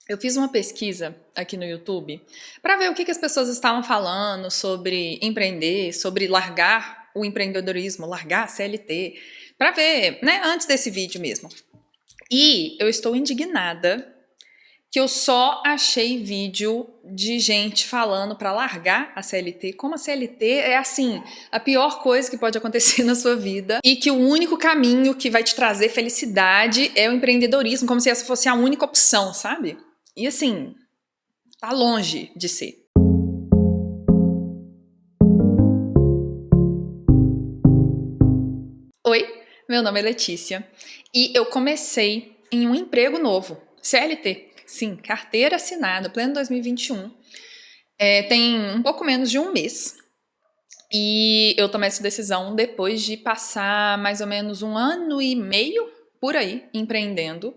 Eu fiz uma pesquisa aqui no YouTube para ver o que as pessoas estavam falando sobre empreender, sobre largar o empreendedorismo, largar a CLT, para ver, né, antes desse vídeo mesmo. E eu estou indignada que eu só achei vídeo de gente falando para largar a CLT, como a CLT é assim, a pior coisa que pode acontecer na sua vida e que o único caminho que vai te trazer felicidade é o empreendedorismo, como se essa fosse a única opção, sabe? E assim, tá longe de ser. Oi, meu nome é Letícia e eu comecei em um emprego novo, CLT, sim, carteira assinada, pleno 2021. Tem um pouco menos de um mês. E eu tomei essa decisão depois de passar mais ou menos 1 ano e meio por aí empreendendo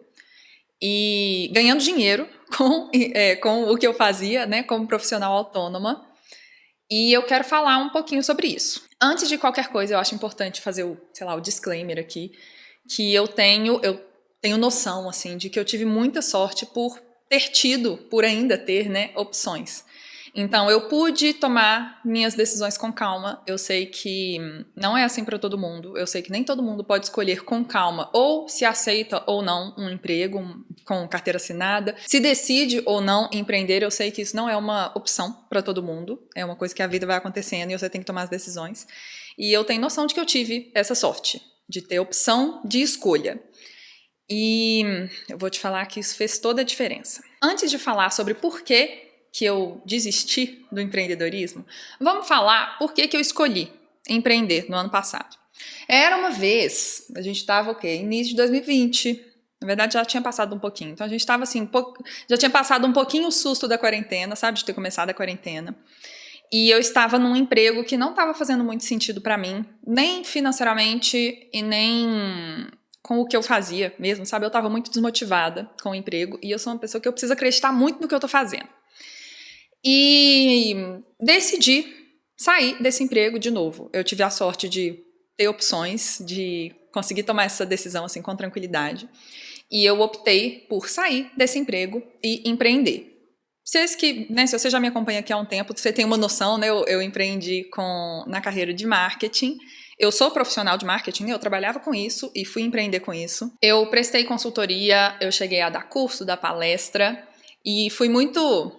e ganhando dinheiro com o que eu fazia, né, como profissional autônoma. E eu quero falar um pouquinho sobre isso. Antes de qualquer coisa, eu acho importante fazer o disclaimer aqui, que eu tenho noção, assim, de que eu tive muita sorte por ainda ter, né, opções. Então, eu pude tomar minhas decisões com calma. Eu sei que não é assim para todo mundo. Eu sei que nem todo mundo pode escolher com calma ou se aceita ou não um emprego com carteira assinada, se decide ou não empreender. Eu sei que isso não é uma opção para todo mundo. É uma coisa que a vida vai acontecendo e você tem que tomar as decisões. E eu tenho noção de que eu tive essa sorte, de ter opção de escolha. E eu vou te falar que isso fez toda a diferença. Antes de falar sobre por que eu desisti do empreendedorismo, vamos falar por que eu escolhi empreender no ano passado. Era uma vez, a gente estava início de 2020, na verdade já tinha passado um pouquinho, então a gente estava assim, já tinha passado um pouquinho o susto da quarentena, sabe, de ter começado a quarentena. E eu estava num emprego que não estava fazendo muito sentido para mim, nem financeiramente e nem com o que eu fazia mesmo, sabe? Eu estava muito desmotivada com o emprego e eu sou uma pessoa que eu preciso acreditar muito no que eu estou fazendo. E decidi sair desse emprego de novo. Eu tive a sorte de ter opções, de conseguir tomar essa decisão assim com tranquilidade. E eu optei por sair desse emprego e empreender. Se você já me acompanha aqui há um tempo, você tem uma noção, né? Eu empreendi na carreira de marketing. Eu sou profissional de marketing, eu trabalhava com isso e fui empreender com isso. Eu prestei consultoria, eu cheguei a dar curso, dar palestra e fui muito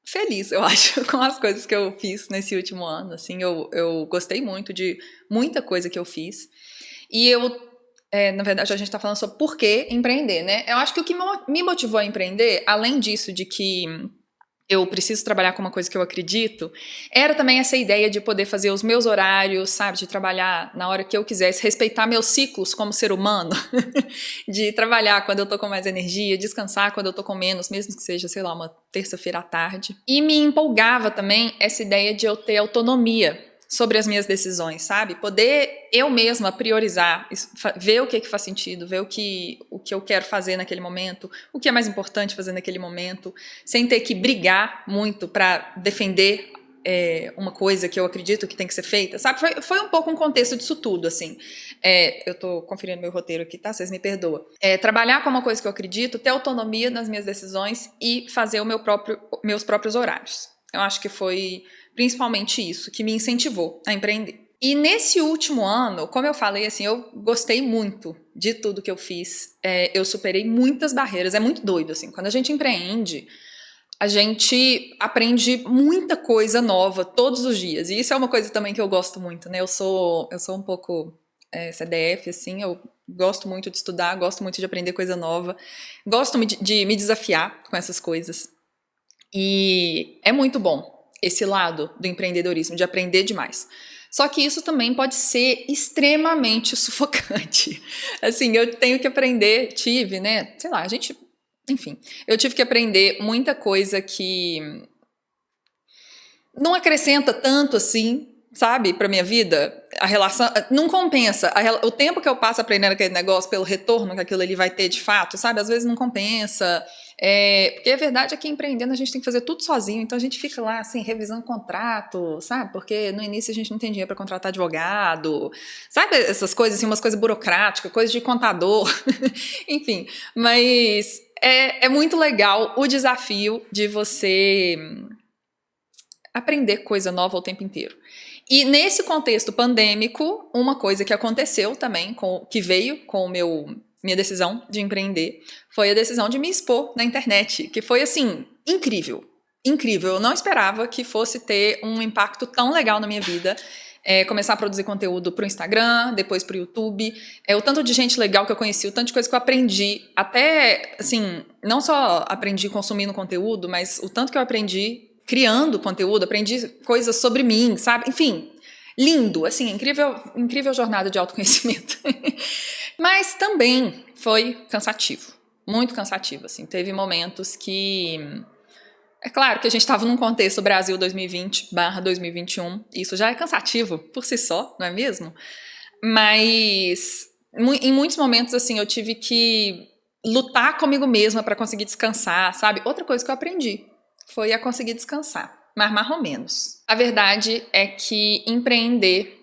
feliz, eu acho, com as coisas que eu fiz nesse último ano. Assim, eu gostei muito de muita coisa que eu fiz. E na verdade, a gente está falando sobre por que empreender, né? Eu acho que o que me motivou a empreender, além disso, de que eu preciso trabalhar com uma coisa que eu acredito, era também essa ideia de poder fazer os meus horários, sabe? De trabalhar na hora que eu quisesse, respeitar meus ciclos como ser humano, de trabalhar quando eu tô com mais energia, descansar quando eu tô com menos, mesmo que seja, sei lá, uma terça-feira à tarde. E me empolgava também essa ideia de eu ter autonomia sobre as minhas decisões, sabe? Poder eu mesma priorizar, ver o que faz sentido, ver o que eu quero fazer naquele momento, o que é mais importante fazer naquele momento, sem ter que brigar muito para defender uma coisa que eu acredito que tem que ser feita, sabe? Foi um pouco um contexto disso tudo, assim. Eu tô conferindo meu roteiro aqui, tá? Vocês me perdoam. Trabalhar com uma coisa que eu acredito, ter autonomia nas minhas decisões e fazer meus próprios horários. Eu acho que foi principalmente isso que me incentivou a empreender. E nesse último ano, como eu falei, assim, eu gostei muito de tudo que eu fiz. Eu superei muitas barreiras. É muito doido, assim. Quando a gente empreende, a gente aprende muita coisa nova todos os dias. E isso é uma coisa também que eu gosto muito, né? Eu sou um pouco CDF, assim. Eu gosto muito de estudar, gosto muito de aprender coisa nova. Gosto de me desafiar com essas coisas. E é muito bom esse lado do empreendedorismo, de aprender demais. Só que isso também pode ser extremamente sufocante. Assim, eu tenho que aprender, né? Sei lá, enfim, eu tive que aprender muita coisa que não acrescenta tanto assim, sabe, pra minha vida. A relação não compensa. O tempo que eu passo aprendendo aquele negócio pelo retorno que aquilo ali vai ter de fato, sabe, às vezes não compensa. Porque a verdade é que empreendendo a gente tem que fazer tudo sozinho, então a gente fica lá assim, revisando contrato, sabe? Porque no início a gente não tem dinheiro para contratar advogado, sabe? Essas coisas assim, umas coisas burocráticas, coisas de contador, enfim. Mas é muito legal o desafio de você aprender coisa nova o tempo inteiro. E nesse contexto pandêmico, uma coisa que aconteceu também, que veio com minha decisão de empreender, foi a decisão de me expor na internet, que foi, assim, incrível. Incrível. Eu não esperava que fosse ter um impacto tão legal na minha vida. Começar a produzir conteúdo pro Instagram, depois pro YouTube. O tanto de gente legal que eu conheci, o tanto de coisa que eu aprendi. Até, assim, não só aprendi consumindo conteúdo, mas o tanto que eu aprendi criando conteúdo, aprendi coisas sobre mim, sabe? Enfim, lindo, assim, incrível jornada de autoconhecimento. Mas também foi cansativo, muito cansativo, assim. Teve momentos que... É claro que a gente estava num contexto Brasil 2020/2021, isso já é cansativo por si só, não é mesmo? Mas em muitos momentos, assim, eu tive que lutar comigo mesma para conseguir descansar, sabe? Outra coisa que eu aprendi foi a conseguir descansar, mas mais ou menos. A verdade é que empreender,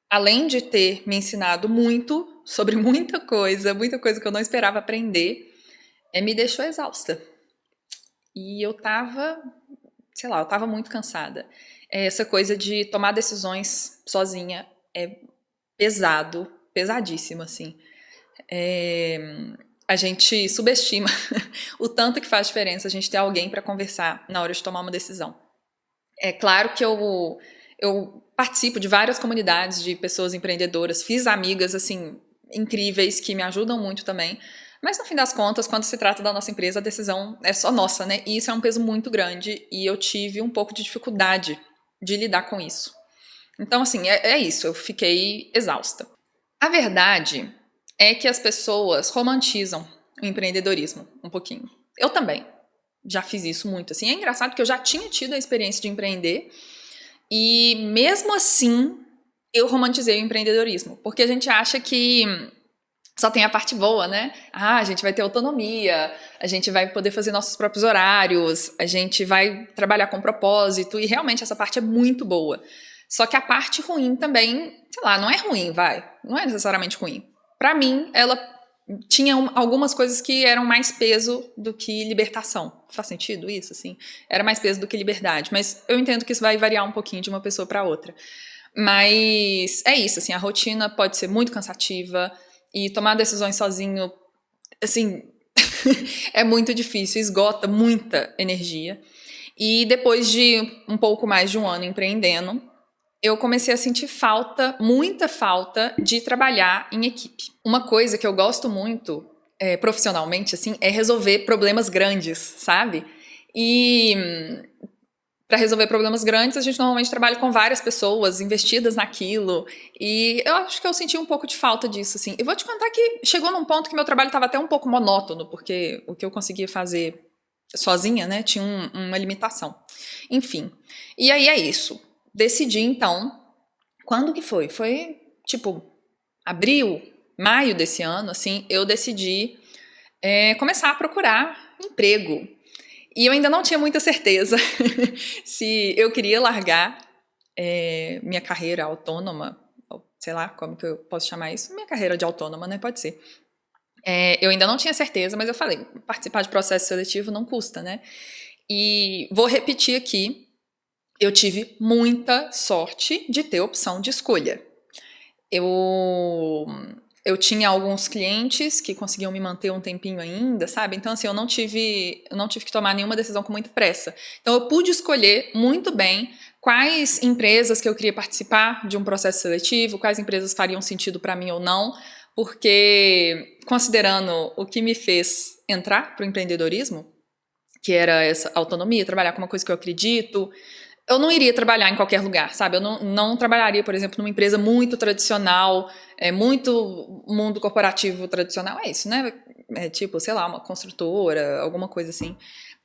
além de ter me ensinado muito sobre muita coisa que eu não esperava aprender, me deixou exausta. E eu tava muito cansada. Essa coisa de tomar decisões sozinha é pesadíssimo, assim. A gente subestima o tanto que faz diferença a gente ter alguém para conversar na hora de tomar uma decisão. É claro que eu participo de várias comunidades de pessoas empreendedoras, fiz amigas, assim, incríveis, que me ajudam muito também, mas no fim das contas, quando se trata da nossa empresa, a decisão é só nossa, né? E isso é um peso muito grande e eu tive um pouco de dificuldade de lidar com isso. Então, assim, é isso, eu fiquei exausta. A verdade é que as pessoas romantizam o empreendedorismo um pouquinho. Eu também já fiz isso muito, assim. É engraçado que eu já tinha tido a experiência de empreender e mesmo assim eu romantizei o empreendedorismo, porque a gente acha que só tem a parte boa, né? A gente vai ter autonomia, a gente vai poder fazer nossos próprios horários, a gente vai trabalhar com propósito, e realmente essa parte é muito boa. Só que a parte ruim também, sei lá, não é ruim, não é necessariamente ruim. Pra mim, ela tinha algumas coisas que eram mais peso do que libertação. Faz sentido isso, assim? Era mais peso do que liberdade, mas eu entendo que isso vai variar um pouquinho de uma pessoa pra outra. Mas é isso, assim, a rotina pode ser muito cansativa, e tomar decisões sozinho, assim, é muito difícil, esgota muita energia. E depois de um pouco mais de um ano empreendendo, eu comecei a sentir muita falta de trabalhar em equipe. Uma coisa que eu gosto muito, profissionalmente, assim, é resolver problemas grandes, sabe? E para resolver problemas grandes, a gente normalmente trabalha com várias pessoas investidas naquilo, e eu acho que eu senti um pouco de falta disso, assim. Eu vou te contar que chegou num ponto que meu trabalho estava até um pouco monótono, porque o que eu conseguia fazer sozinha, né, tinha uma limitação. Enfim, e aí é isso. Decidi, então, quando que foi? Foi, tipo, abril, maio desse ano, assim, eu decidi começar a procurar emprego. E eu ainda não tinha muita certeza se eu queria largar minha carreira autônoma, sei lá como que eu posso chamar isso, minha carreira de autônoma, né? Pode ser. Eu ainda não tinha certeza, mas eu falei, participar de processo seletivo não custa, né? E vou repetir aqui, eu tive muita sorte de ter opção de escolha. Eu tinha alguns clientes que conseguiam me manter um tempinho ainda, sabe? Então, assim, eu não tive que tomar nenhuma decisão com muita pressa. Então, eu pude escolher muito bem quais empresas que eu queria participar de um processo seletivo, quais empresas fariam sentido para mim ou não, porque, considerando o que me fez entrar para o empreendedorismo, que era essa autonomia, trabalhar com uma coisa que eu acredito, eu não iria trabalhar em qualquer lugar, sabe? Eu não trabalharia, por exemplo, numa empresa muito tradicional, muito mundo corporativo tradicional, é isso, né? Tipo, sei lá, uma construtora, alguma coisa assim.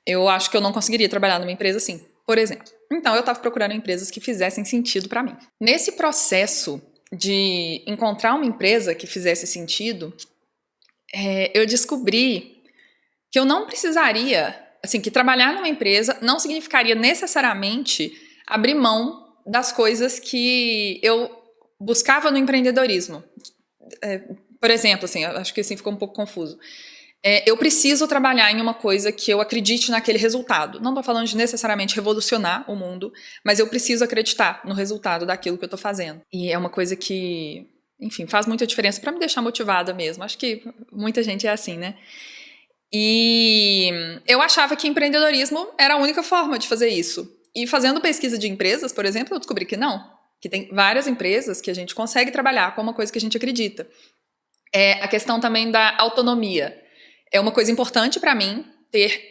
Eu acho que eu não conseguiria trabalhar numa empresa assim, por exemplo. Então, eu estava procurando empresas que fizessem sentido para mim. Nesse processo de encontrar uma empresa que fizesse sentido, eu descobri que eu não precisaria, assim, que trabalhar numa empresa não significaria necessariamente abrir mão das coisas que eu buscava no empreendedorismo. Por exemplo, assim, acho que assim ficou um pouco confuso. eu preciso trabalhar em uma coisa que eu acredite naquele resultado. Não tô falando de necessariamente revolucionar o mundo, mas eu preciso acreditar no resultado daquilo que eu tô fazendo. E é uma coisa que, enfim, faz muita diferença para me deixar motivada mesmo. Acho que muita gente é assim, né? E eu achava que empreendedorismo era a única forma de fazer isso. E fazendo pesquisa de empresas, por exemplo, eu descobri que não. Que tem várias empresas que a gente consegue trabalhar com uma coisa que a gente acredita. É a questão também da autonomia. É uma coisa importante para mim ter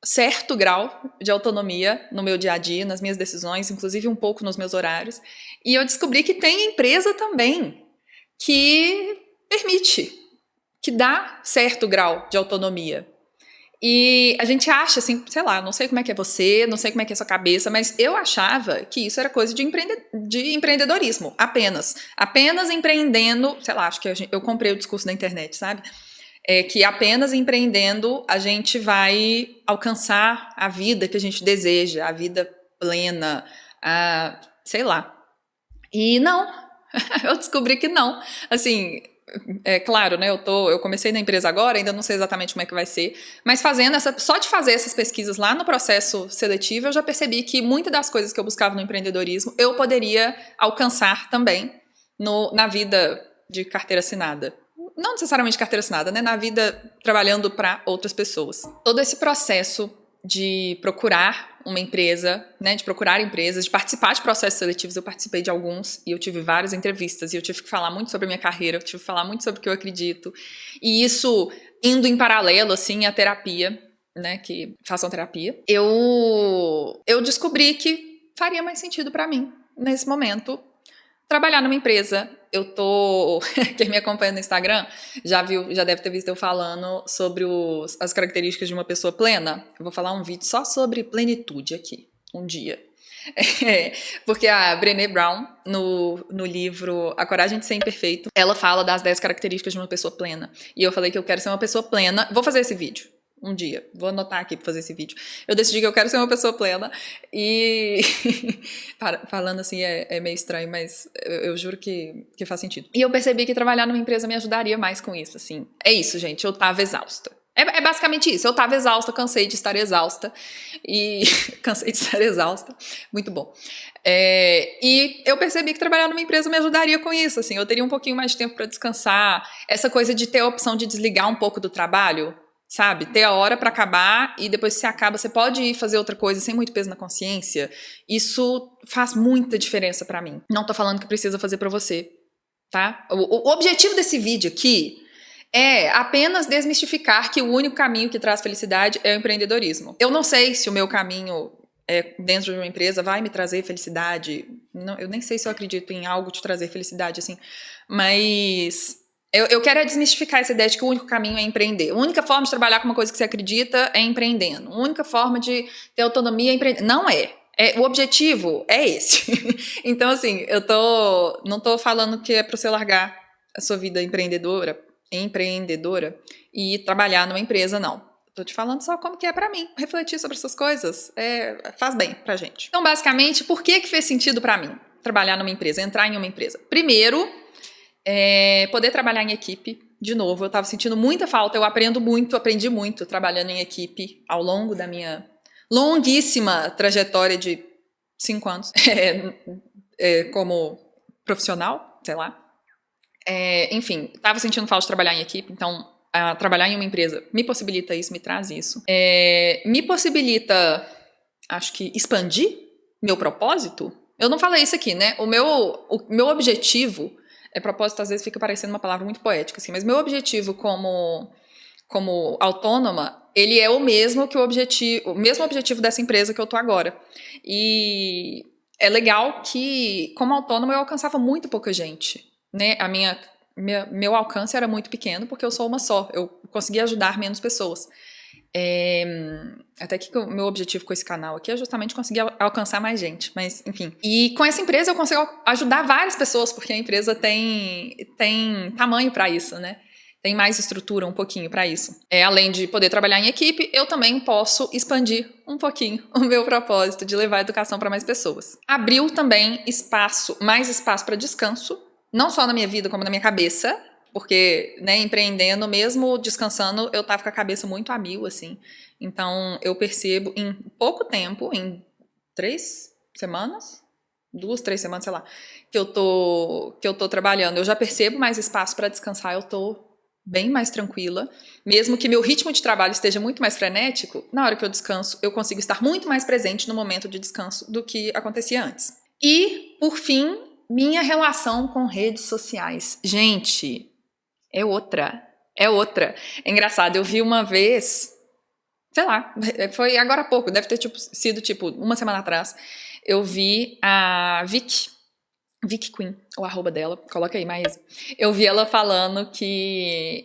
certo grau de autonomia no meu dia a dia, nas minhas decisões, inclusive um pouco nos meus horários. E eu descobri que tem empresa também que permite, que dá certo grau de autonomia. E a gente acha, assim, sei lá, não sei como é que é você, não sei como é que é a sua cabeça, mas eu achava que isso era coisa de empreendedorismo, apenas. Apenas empreendendo, sei lá, acho que eu comprei o discurso da internet, sabe? Que apenas empreendendo a gente vai alcançar a vida que a gente deseja, a vida plena, sei lá. E não, eu descobri que não. Assim, claro, né? Eu comecei na empresa agora, ainda não sei exatamente como é que vai ser, mas só de fazer essas pesquisas lá no processo seletivo, eu já percebi que muitas das coisas que eu buscava no empreendedorismo eu poderia alcançar também na vida de carteira assinada. Não necessariamente carteira assinada, né? Na vida trabalhando para outras pessoas. Todo esse processo de procurar uma empresa, né, de procurar empresas, de participar de processos seletivos, eu participei de alguns e eu tive várias entrevistas e eu tive que falar muito sobre a minha carreira, eu tive que falar muito sobre o que eu acredito, e isso indo em paralelo, assim, à terapia, né, que façam terapia, eu descobri que faria mais sentido para mim, nesse momento, trabalhar numa empresa. Quem me acompanha no Instagram já deve ter visto eu falando sobre as características de uma pessoa plena. Eu vou falar um vídeo só sobre plenitude aqui, um dia. Porque a Brené Brown, no livro A Coragem de Ser Imperfeito, ela fala das 10 características de uma pessoa plena. E eu falei que eu quero ser uma pessoa plena. Vou fazer esse vídeo. Um dia. Vou anotar aqui pra fazer esse vídeo. Eu decidi que eu quero ser uma pessoa plena e... Falando assim é meio estranho, mas eu juro que faz sentido. E eu percebi que trabalhar numa empresa me ajudaria mais com isso, assim. É isso, gente. Eu tava exausta. É basicamente isso. Eu tava exausta, cansei de estar exausta. E... cansei de estar exausta. Muito bom. E eu percebi que trabalhar numa empresa me ajudaria com isso, assim. Eu teria um pouquinho mais de tempo pra descansar. Essa coisa de ter a opção de desligar um pouco do trabalho, sabe? Ter a hora para acabar e depois que você acaba, você pode ir fazer outra coisa sem muito peso na consciência. Isso faz muita diferença para mim. Não tô falando que precisa fazer para você, tá? O objetivo desse vídeo aqui é apenas desmistificar que o único caminho que traz felicidade é o empreendedorismo. Eu não sei se o meu caminho dentro de uma empresa vai me trazer felicidade. Não, eu nem sei se eu acredito em algo de trazer felicidade, assim. Mas... Eu quero desmistificar essa ideia de que o único caminho é empreender. A única forma de trabalhar com uma coisa que você acredita é empreendendo. A única forma de ter autonomia é empreender. Não é. O objetivo é esse. Então, assim, não tô falando que é para você largar a sua vida empreendedora e trabalhar numa empresa, não. Tô te falando só como que é para mim. Refletir sobre essas coisas faz bem pra gente. Então, basicamente, por que fez sentido para mim trabalhar numa empresa, entrar em uma empresa? Primeiro, poder trabalhar em equipe. De novo, eu estava sentindo muita falta. Eu aprendi muito trabalhando em equipe ao longo da minha longuíssima trajetória de 5 anos como profissional, sei lá. Enfim, estava sentindo falta de trabalhar em equipe, então trabalhar em uma empresa me possibilita isso, me traz isso. Me possibilita, acho que, expandir meu propósito. Eu não falei isso aqui, né? O meu objetivo... propósito, às vezes, fica parecendo uma palavra muito poética, assim, mas meu objetivo como autônoma, ele é o mesmo objetivo dessa empresa que eu tô agora. E é legal que, como autônoma, eu alcançava muito pouca gente, né? Meu alcance era muito pequeno, porque eu sou uma só. Eu conseguia ajudar menos pessoas. Até que o meu objetivo com esse canal aqui é justamente conseguir alcançar mais gente, mas enfim. E com essa empresa eu consigo ajudar várias pessoas, porque a empresa tem tamanho para isso, né? Tem mais estrutura um pouquinho para isso. Além de poder trabalhar em equipe, eu também posso expandir um pouquinho o meu propósito de levar a educação para mais pessoas. Abriu também mais espaço para descanso, não só na minha vida como na minha cabeça. Porque, né, empreendendo, mesmo descansando, eu tava com a cabeça muito a mil, assim. Então, eu percebo em pouco tempo, em 3 semanas, 2, 3 semanas, sei lá, que eu tô trabalhando. Eu já percebo mais espaço para descansar, eu tô bem mais tranquila. Mesmo que meu ritmo de trabalho esteja muito mais frenético, na hora que eu descanso, eu consigo estar muito mais presente no momento de descanso do que acontecia antes. E, por fim, minha relação com redes sociais. Gente, é outra. É outra. É engraçado, eu vi uma vez, sei lá, foi agora há pouco, deve ter sido uma semana atrás, eu vi a Vicky Queen, o arroba dela, coloca aí, Maísa. Eu vi ela falando que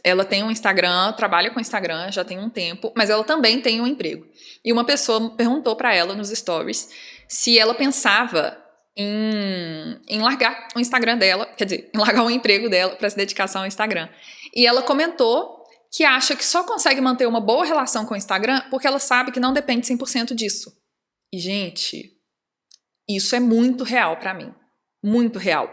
ela tem um Instagram, trabalha com Instagram já tem um tempo, mas ela também tem um emprego. E uma pessoa perguntou pra ela nos stories se ela pensava em largar o Instagram dela, quer dizer, em largar o emprego dela pra se dedicar só ao Instagram. E ela comentou que acha que só consegue manter uma boa relação com o Instagram porque ela sabe que não depende 100% disso. E, gente, isso é muito real pra mim. Muito real.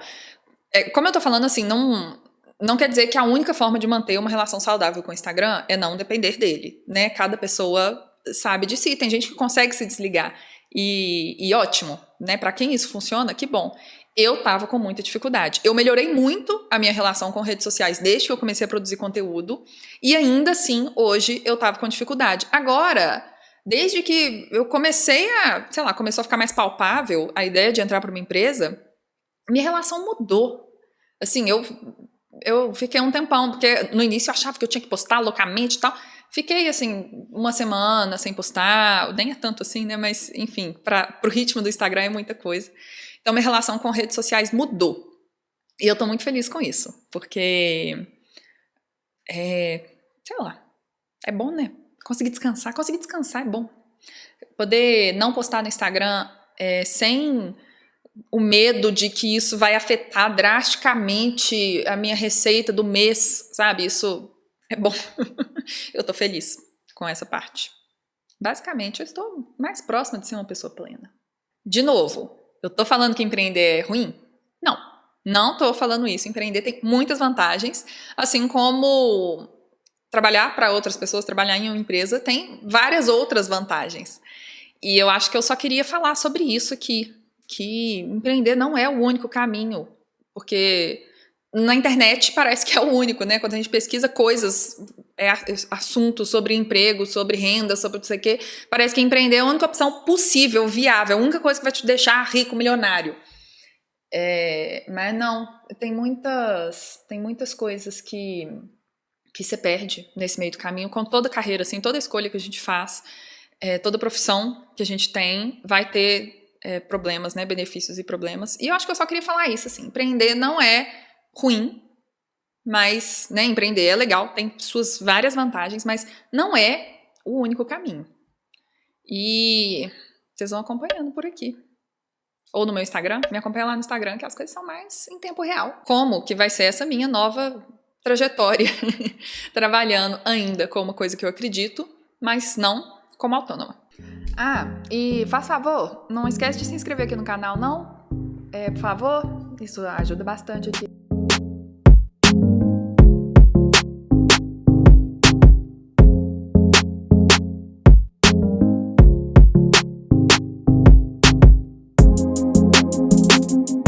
Como eu tô falando assim, não quer dizer que a única forma de manter uma relação saudável com o Instagram é não depender dele, né? Cada pessoa sabe de si. Tem gente que consegue se desligar. E ótimo, né? Pra quem isso funciona, que bom. Eu tava com muita dificuldade. Eu melhorei muito a minha relação com redes sociais desde que eu comecei a produzir conteúdo. E ainda assim, hoje, eu tava com dificuldade. Agora, desde que eu comecei começou a ficar mais palpável a ideia de entrar para uma empresa, minha relação mudou. Assim, eu fiquei um tempão, porque no início eu achava que eu tinha que postar loucamente e tal. Fiquei, assim, uma semana sem postar, nem é tanto assim, né? Mas, enfim, pro ritmo do Instagram é muita coisa. Então, minha relação com redes sociais mudou. E eu tô muito feliz com isso, porque, sei lá, é bom, né? Conseguir descansar é bom. Poder não postar no Instagram sem o medo de que isso vai afetar drasticamente a minha receita do mês, sabe? Isso é bom. Eu tô feliz com essa parte. Basicamente, eu estou mais próxima de ser uma pessoa plena. De novo, eu tô falando que empreender é ruim? Não. Não tô falando isso. Empreender tem muitas vantagens, assim como trabalhar para outras pessoas, trabalhar em uma empresa, tem várias outras vantagens. E eu acho que eu só queria falar sobre isso aqui, que empreender não é o único caminho, porque na internet parece que é o único, né? Quando a gente pesquisa coisas, assuntos sobre emprego, sobre renda, sobre não sei o quê, parece que empreender é a única opção possível, viável, a única coisa que vai te deixar rico, milionário. Mas não, tem muitas coisas que você perde nesse meio do caminho, com toda carreira, assim, toda escolha que a gente faz, toda profissão que a gente tem vai ter problemas, né, benefícios e problemas. E eu acho que eu só queria falar isso, assim, empreender não é ruim, mas, né, empreender é legal, tem suas várias vantagens, mas não é o único caminho. E vocês vão acompanhando por aqui. Ou no meu Instagram, me acompanha lá no Instagram, que as coisas são mais em tempo real. Como que vai ser essa minha nova trajetória, trabalhando ainda com uma coisa que eu acredito, mas não como autônoma. E faz favor, não esquece de se inscrever aqui no canal, não? Por favor, isso ajuda bastante aqui.